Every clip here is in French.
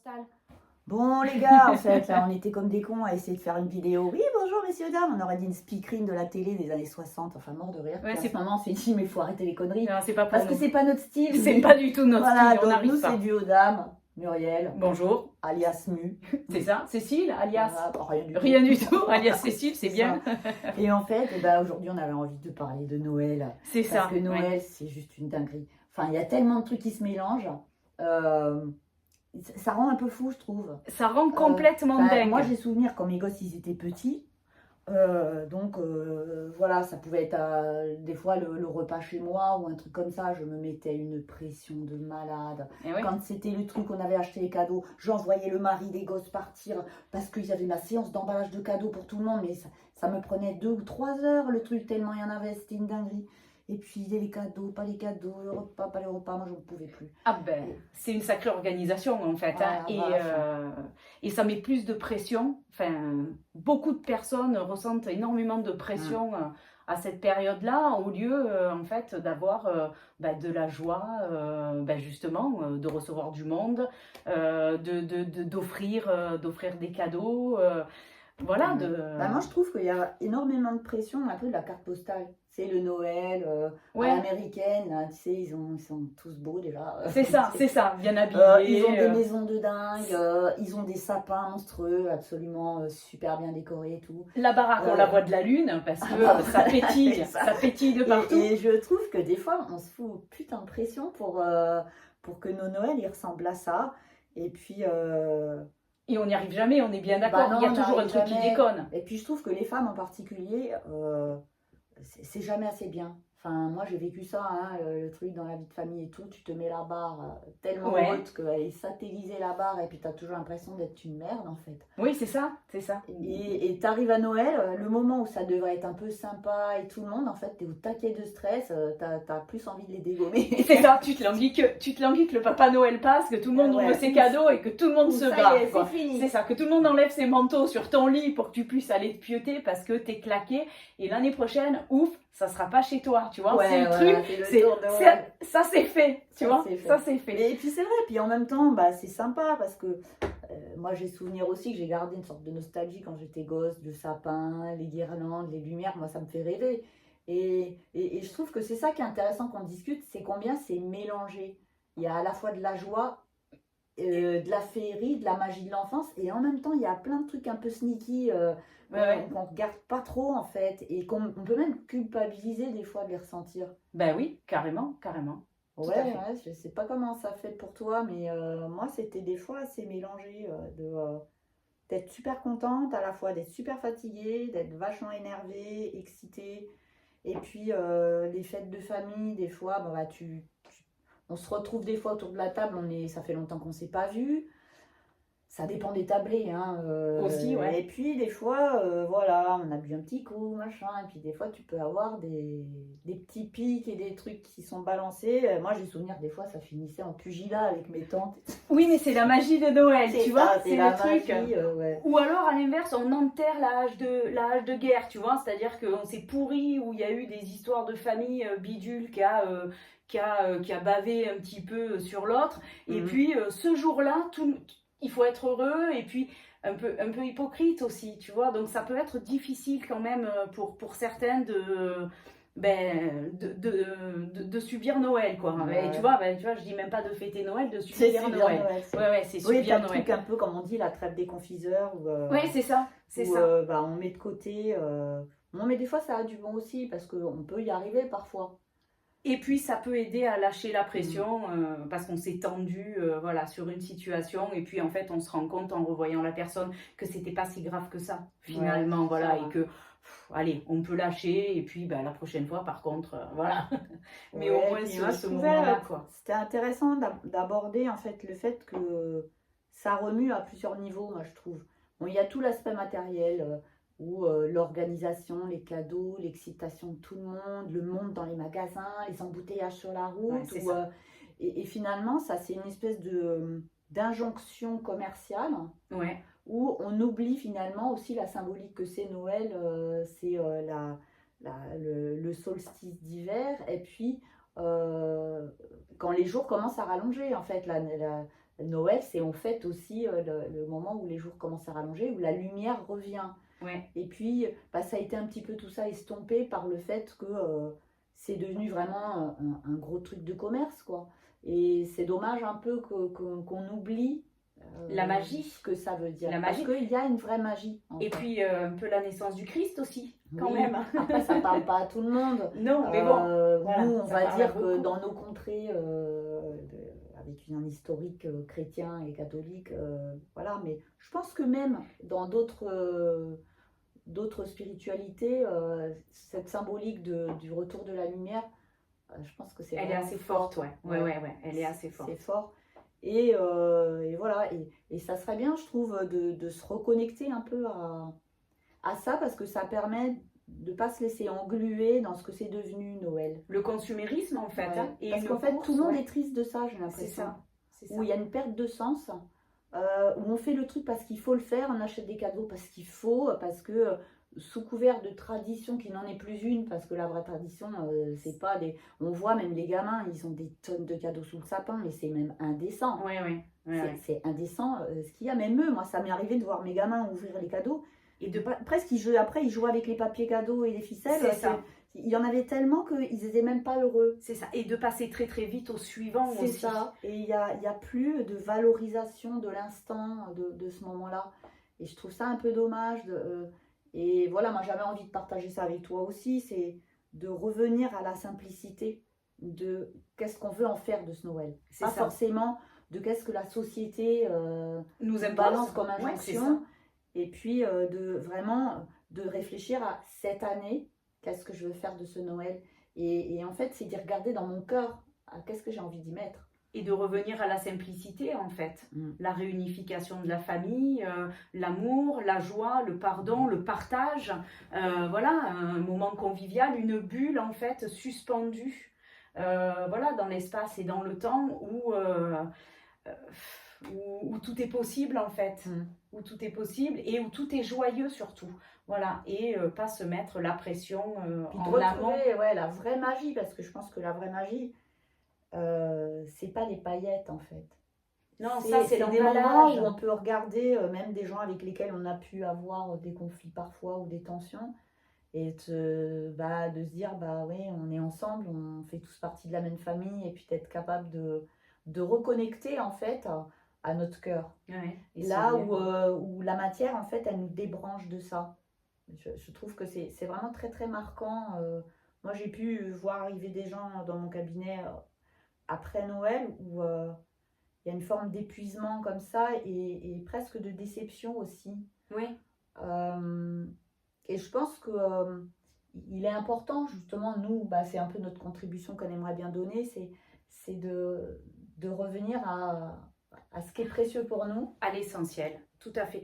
postale. Bon les gars, en fait, là, on était comme des cons à essayer de faire une vidéo. Oui, bonjour messieurs, dames. On aurait dit une speakerine de la télé des années 60, enfin mort de rire. Ouais, Puis c'est à ce moment, on s'est dit, mais faut arrêter les conneries. Non, c'est pas pour Parce que nous. c'est pas notre style. C'est pas du tout notre Voilà, style, on donc n'arrive nous, pas. c'est dû aux dames. Muriel, Bonjour, alias Mu. c'est ça. Cécile, alias. Voilà, bon, rien du tout. Rien du tout, alias Cécile, c'est bien. Ça. Et en fait, aujourd'hui, on avait envie de parler de Noël. C'est ça. Parce que Noël, ouais. c'est juste une dinguerie. Enfin, il y a tellement de trucs qui se mélangent. Ça rend un peu fou, je trouve. Ça rend complètement dingue. Moi, j'ai souvenir quand mes gosses ils étaient petits. Voilà, ça pouvait être des fois le repas chez moi ou un truc comme ça. Je me mettais une pression de malade. Et ouais. Quand c'était le truc, on avait acheté les cadeaux, j'envoyais le mari des gosses partir parce qu'ils avaient ma séance d'emballage de cadeaux pour tout le monde. Mais ça me prenait 2 ou 3 heures le truc, tellement il y en avait, c'était une dinguerie. Et puis les cadeaux, pas les cadeaux, le repas, pas les repas, moi je ne pouvais plus. Ah ben, c'est une sacrée organisation en fait. Ah, Et ça met plus de pression. Enfin, beaucoup de personnes ressentent énormément de pression à cette période-là, au lieu en fait d'avoir de la joie, justement, de recevoir du monde, d'offrir des cadeaux. Voilà. Moi je trouve qu'il y a énormément de pression, un peu de la carte postale. C'est le Noël Ouais. à l'américaine, là, tu sais, ils sont tous beaux déjà. C'est ça, bien habillés. Ils ont des maisons de dingue, ils ont des sapins monstrueux, absolument super bien décorés et tout. La baraque, on la voit de la lune, parce que ça pétille, ça pétille de partout. Et je trouve que des fois, on se fout putain de pression pour que nos Noëls, ils ressemblent à ça. Et puis... Et on n'y arrive jamais, on est bien d'accord, il y a toujours un truc qui déconne. Et puis je trouve que les femmes en particulier, c'est jamais assez bien. Enfin, moi j'ai vécu ça, hein, le truc dans la vie de famille et tout, tu te mets la barre tellement haute qu'elle est satellisée la barre et puis tu as toujours l'impression d'être une merde en fait. Oui, c'est ça, c'est ça. Et tu arrives à Noël, le moment où ça devrait être un peu sympa et tout le monde, en fait, tu es au taquet de stress, tu as plus envie de les dégommer. C'est ça, tu te languis que le Papa Noël passe, que tout le monde ouvre ses cadeaux et que tout le monde se barre. C'est fini. C'est ça, que tout le monde enlève ses manteaux sur ton lit pour que tu puisses aller te pioter parce que t'es claqué. Et l'année prochaine, ouf, ça sera pas chez toi, tu vois. C'est le truc, ça c'est fait, tu vois. Ça c'est fait. Et puis c'est vrai, puis en même temps, c'est sympa parce que moi j'ai souvenir aussi que j'ai gardé une sorte de nostalgie quand j'étais gosse, le sapin, les guirlandes, les lumières, moi ça me fait rêver. Et je trouve que c'est ça qui est intéressant qu'on discute, c'est combien c'est mélangé. Il y a à la fois de la joie, de la féerie, de la magie de l'enfance, et en même temps il y a plein de trucs un peu sneaky qu'on regarde pas trop en fait, et qu'on peut même culpabiliser des fois de les ressentir. Ben oui, carrément, carrément. Ouais, je sais pas comment ça fait pour toi, mais moi c'était des fois assez mélangé d'être super contente, à la fois d'être super fatiguée, d'être vachement énervée, excitée. Et puis les fêtes de famille, des fois, on se retrouve des fois autour de la table, ça fait longtemps qu'on ne s'est pas vu. Ça dépend des tablés, hein. Aussi, ouais. Et puis des fois, voilà, on a bu un petit coup, machin. Et puis des fois, tu peux avoir des petits pics et des trucs qui sont balancés. Moi, j'ai souvenir des fois, ça finissait en pugilat avec mes tantes. Oui, mais c'est la magie de Noël, tu vois. C'est le truc. Ouais. Ou alors, à l'inverse, on enterre la hache de guerre, tu vois. C'est-à-dire qu'on s'est pourri, où il y a eu des histoires de famille bidule qui a bavé un petit peu sur l'autre. Et puis, ce jour-là, il faut être heureux et puis un peu hypocrite aussi, tu vois. Donc ça peut être difficile quand même pour certains de subir Noël, quoi. Ouais. Et tu vois, je dis même pas de fêter Noël, de subir Noël. C'est subir Noël. Truc un peu comme on dit, la trêve des confiseurs. Oui, c'est ça. On met de côté. Non, mais des fois ça a du bon aussi parce qu'on peut y arriver parfois. Et puis ça peut aider à lâcher la pression parce qu'on s'est tendu sur une situation et puis en fait on se rend compte en revoyant la personne que c'était pas si grave que ça finalement, et que allez, on peut lâcher et puis la prochaine fois par contre voilà. Mais au moins ce moment-là, quoi. C'était intéressant d'aborder en fait le fait que ça remue à plusieurs niveaux, moi je trouve. Bon, il y a tout l'aspect matériel où l'organisation, les cadeaux, l'excitation de tout le monde dans les magasins, les embouteillages sur la route. Et finalement, ça, c'est une espèce d'injonction commerciale où on oublie finalement aussi la symbolique que c'est Noël, c'est le solstice d'hiver. Et puis, quand les jours commencent à rallonger, en fait, Noël, c'est on fête aussi le moment où les jours commencent à rallonger, où la lumière revient. Ouais. Et puis, bah, ça a été un petit peu tout ça estompé par le fait que c'est devenu vraiment un gros truc de commerce, quoi. Et c'est dommage un peu qu'on oublie La magie. ce que ça veut dire. La Parce magie. qu'il y a une vraie magie. Et puis un peu la naissance du Christ aussi, quand Oui. même. Après, ça parle pas à tout le monde. Non, mais bon. Voilà, Nous, on ça va parle à dire que beaucoup. dans nos contrées, avec un historique chrétien et catholique, voilà. Mais je pense que même dans d'autres spiritualités, cette symbolique du retour de la lumière, je pense que c'est Elle est vraiment assez fort. forte, ouais. Ouais. Elle est assez forte. C'est fort. Et voilà. Et ça serait bien, je trouve, de se reconnecter un peu à ça parce que ça permet de ne pas se laisser engluer dans ce que c'est devenu Noël. Le consumérisme, en fait. Ouais. Hein, et Parce une qu'en fait, course, tout le monde ouais. est triste de ça, j'ai C'est l'impression. ça. C'est ça. Où il y a une perte de sens, où on fait le truc parce qu'il faut le faire, on achète des cadeaux parce qu'il faut, parce que sous couvert de tradition qui n'en est plus une, parce que la vraie tradition, c'est pas des... On voit même les gamins, ils ont des tonnes de cadeaux sous le sapin, mais c'est même indécent. Ouais. C'est indécent ce qu'il y a. Même eux, moi, ça m'est arrivé de voir mes gamins ouvrir les cadeaux. Et presque, après, ils jouent avec les papiers cadeaux et les ficelles. C'est ça. Il y en avait tellement qu'ils n'étaient même pas heureux. C'est ça. Et de passer très très vite au suivant aussi. C'est ça. Et il y a plus de valorisation de l'instant, de ce moment-là. Et je trouve ça un peu dommage. Et voilà, moi j'avais envie de partager ça avec toi aussi. C'est de revenir à la simplicité de qu'est-ce qu'on veut en faire de ce Noël. C'est Pas ça. forcément de qu'est-ce que la société nous balance comme Ouais, injonction. Et puis de vraiment de réfléchir à cette année, qu'est-ce que je veux faire de ce Noël. Et en fait, c'est d'y regarder dans mon cœur, qu'est-ce que j'ai envie d'y mettre. Et de revenir à la simplicité, en fait. La réunification de la famille, l'amour, la joie, le pardon, le partage. Voilà, un moment convivial, une bulle, en fait, suspendue. Voilà, dans l'espace et dans le temps où tout est possible, en fait. Où tout est possible et où tout est joyeux, surtout. Voilà, et pas se mettre la pression Puis en de amont. retrouver la vraie magie, parce que je pense que la vraie magie, c'est pas les paillettes en fait. Non, ça c'est des moments l'emballage. où on peut regarder même des gens avec lesquels on a pu avoir des conflits parfois ou des tensions et de se dire bah oui, on est ensemble, on fait tous partie de la même famille et puis d'être capable de reconnecter en fait à notre cœur. Ouais, et Là où la matière en fait elle nous débranche de ça. Je trouve que c'est vraiment très très marquant. Moi j'ai pu voir arriver des gens dans mon cabinet après Noël où il y a une forme d'épuisement comme ça et presque de déception aussi. Oui. Et je pense que il est important justement, nous, c'est un peu notre contribution qu'on aimerait bien donner, c'est de revenir à ce qui est précieux pour nous. À l'essentiel, tout à fait.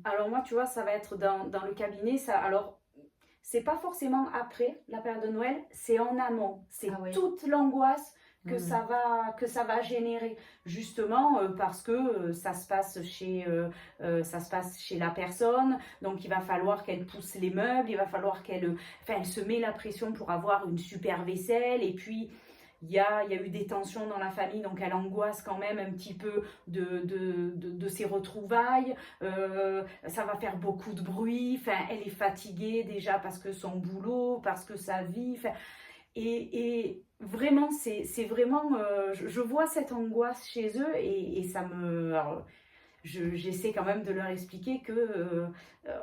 Alors moi, tu vois, ça va être dans le cabinet, ça. Alors, c'est pas forcément après la période de Noël, c'est en amont. C'est toute l'angoisse que ça va générer, justement parce que ça se passe chez la personne, donc il va falloir qu'elle pousse les meubles, il va falloir qu'elle se met la pression pour avoir une super vaisselle, et puis il y a eu des tensions dans la famille, donc elle angoisse quand même un petit peu de ses retrouvailles, ça va faire beaucoup de bruit, elle est fatiguée déjà parce que son boulot, parce que sa vie, et vraiment, c'est vraiment, je vois cette angoisse chez eux et ça me... Alors, j'essaie quand même de leur expliquer que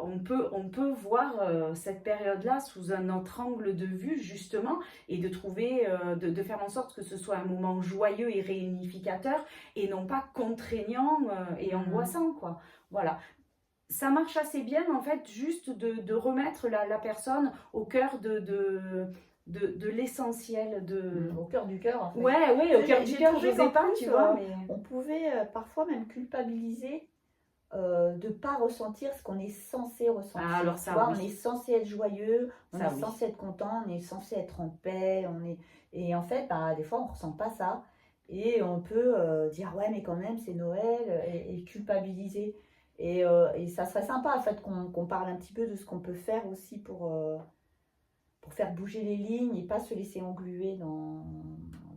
on peut voir cette période-là sous un autre angle de vue, justement, et de trouver, de faire en sorte que ce soit un moment joyeux et réunificateur et non pas contraignant et angoissant, quoi. Voilà. Ça marche assez bien, en fait, juste de remettre la personne au cœur de l'essentiel, au cœur du cœur en fait. Ouais, au cœur du cœur, je sais pas, tu vois. Mais... On pouvait parfois même culpabiliser de ne pas ressentir ce qu'on est censé ressentir. Ah, alors ça, on est censé être joyeux, on ça, est censé être content, on est censé être en paix, et en fait, des fois, on ne ressent pas ça. Et on peut dire, ouais, mais quand même, c'est Noël, et culpabiliser. Et ça serait sympa, en fait, qu'on parle un petit peu de ce qu'on peut faire aussi pour faire bouger les lignes et pas se laisser engluer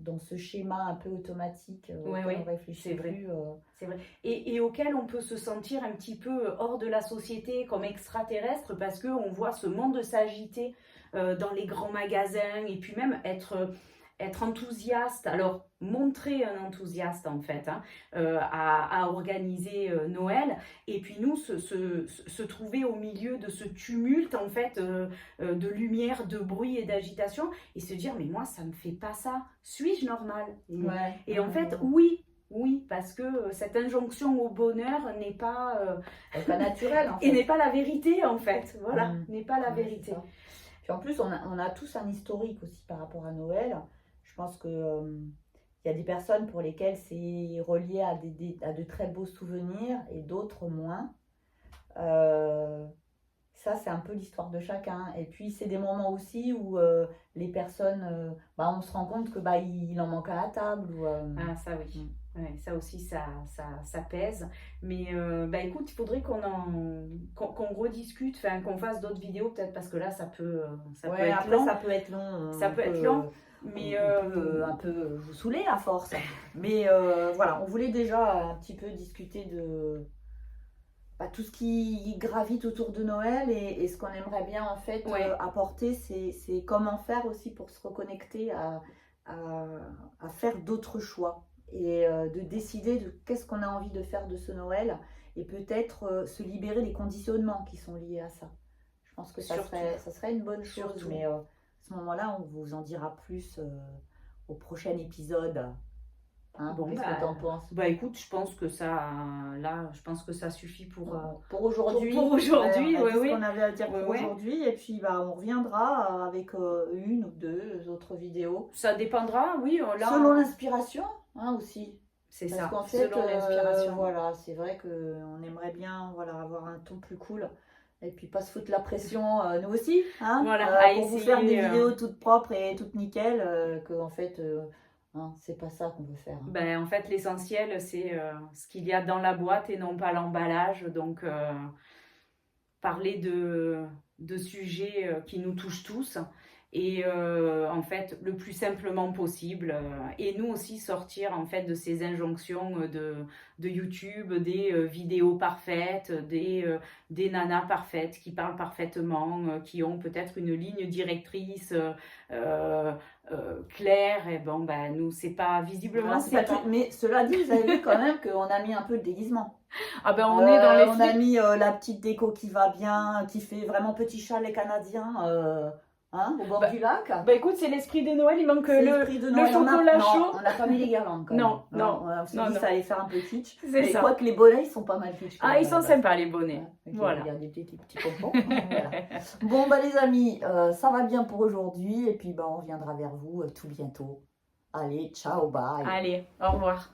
dans ce schéma un peu automatique Ouais, auquel ouais, on réfléchit c'est vrai. plus. C'est vrai. Et auquel on peut se sentir un petit peu hors de la société, comme extraterrestre, parce qu'on voit ce monde s'agiter dans les grands magasins, et puis même être enthousiaste, alors montrer un enthousiaste en fait, hein, à organiser Noël, et puis nous se trouver au milieu de ce tumulte en fait, de lumière, de bruit et d'agitation, et se dire mais moi ça me fait pas ça, suis-je normal? Ouais. Et en fait oui, oui, parce que cette injonction au bonheur n'est pas, Elle est pas naturelle en fait. et n'est pas la vérité en fait, voilà, n'est pas la Ouais, c'est vérité. ça. Puis en plus, on a tous un historique aussi par rapport à Noël. Je pense que il y a des personnes pour lesquelles c'est relié à de très beaux souvenirs et d'autres moins. Ça, c'est un peu l'histoire de chacun. Et puis, c'est des moments aussi où les personnes, on se rend compte que il en manque à la table. Ah, ça oui. Ouais, ça aussi, ça pèse. Mais écoute, il faudrait qu'on rediscute, enfin, qu'on fasse d'autres vidéos, peut-être, parce que là, ça peut Ouais, être après, long. ça peut être long. Ça peut être long. Mais On peut un peu vous saouler à force. Mais voilà, on voulait déjà un petit peu discuter de tout ce qui gravite autour de Noël et ce qu'on aimerait bien en fait Ouais. apporter, c'est comment faire aussi pour se reconnecter à faire d'autres choix et de décider de qu'est-ce qu'on a envie de faire de ce Noël et peut-être se libérer des conditionnements qui sont liés à ça. Je pense que ça serait une bonne chose, Surtout. mais à ce moment-là, on vous en dira plus au prochain épisode. Hein, Bon, qu'est-ce que t'en penses? écoute, je pense que ça suffit pour aujourd'hui. pour aujourd'hui, on a dit oui. ce qu'on avait à dire pour Ouais. aujourd'hui et puis on reviendra avec une ou deux autres vidéos. Ça dépendra, oui. Là, Selon l'inspiration aussi. c'est Parce ça, qu'en fait, selon l'inspiration. voilà, c'est vrai qu'on aimerait bien avoir un ton plus cool. Et puis pas se foutre la pression, nous aussi, hein, Voilà, pour vous faire des vidéos toutes propres et toutes nickel, que en fait, c'est pas ça qu'on veut faire. En fait, l'essentiel, c'est ce qu'il y a dans la boîte et non pas l'emballage. Donc, parler de sujets qui nous touchent tous. Et en fait, le plus simplement possible. Et nous aussi sortir en fait de ces injonctions de YouTube, des vidéos parfaites, des nanas parfaites qui parlent parfaitement, qui ont peut-être une ligne directrice claire. Et nous, c'est pas visiblement. Voilà, c'est pas tout. Mais cela dit, vous avez vu quand même qu'on a mis un peu de déguisement. Ah on est dans les on a mis la petite déco qui va bien, qui fait vraiment petit chalet canadien. Au bord du lac. Écoute, c'est l'esprit de Noël, il manque le Noël. chocolat chaud. On n'a pas mis les guirlandes quand même. Non. On s'est dit ça allait faire un peu kitsch. C'est ça. Je crois que les bonnets, ils sont pas mal kitsch. Ils sont sympas les bonnets. Voilà. Il y a des petits pompons. Voilà. Bon, les amis, ça va bien pour aujourd'hui. Et puis, on reviendra vers vous tout bientôt. Allez, ciao, bye. Allez, au revoir.